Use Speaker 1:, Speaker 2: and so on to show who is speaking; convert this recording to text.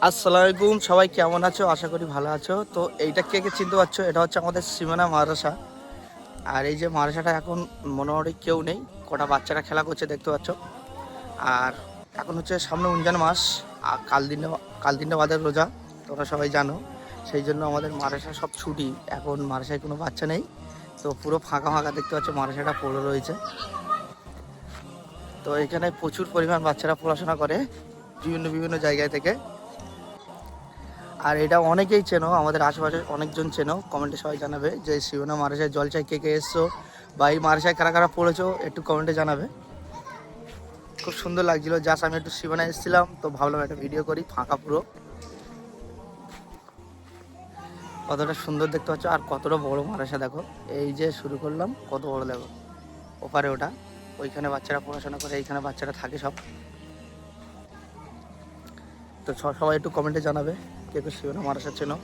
Speaker 1: আসসালামু আলাইকুম, সবাই কেমন আছো? আশা করি ভালো আছো। তো এইটা কে কে চিনতে পারছো, এটা হচ্ছে আমাদের সীমানা মাদ্রাসা। আর এই যে মাদ্রাসাটা এখন মোটামুটি কেউ নেই, কটা বাচ্চারা খেলা করছে দেখতে পাচ্ছ। আর এখন হচ্ছে সামনে রমজান মাস, আর কাল দিনটা বাদের রোজা, তোমরা সবাই জানো। সেই জন্য আমাদের মাদ্রাসা সব ছুটি, এখন মাদ্রাসায় কোনো বাচ্চা নেই। তো পুরো ফাঁকা ফাঁকা দেখতে পাচ্ছ, মাদ্রাসাটা পড়ে রয়েছে। তো এখানে প্রচুর পরিমাণ বাচ্চারা পড়াশোনা করে বিভিন্ন বিভিন্ন জায়গায় থেকে। আর এটা অনেকেই চেনো, আমাদের আশেপাশে অনেকজন চেনো। কমেন্টে সবাই জানাবে যে শিবনা মাদ্রাসায় জলচায় কে কে এসছো বা এই মাদ্রাসায় কারা কারা পড়েছো, একটু কমেন্টে জানাবে। খুব সুন্দর লাগছিল, জাস্ট আমি একটু শিবনা এসেছিলাম, তো ভাবলাম একটা ভিডিও করি। ফাঁকা পুরো, কতটা সুন্দর দেখতে পাচ্ছ আর কতটা বড় মাদ্রাসা দেখো। এই যে শুরু করলাম, কত বড় দেখো। ওপারে ওটা, ওইখানে বাচ্চারা পড়াশোনা করে, এইখানে বাচ্চারা থাকে সব। তো সবাই একটু কমেন্টে জানাবে কে কে শিবনা মাদ্রাসা চেনো।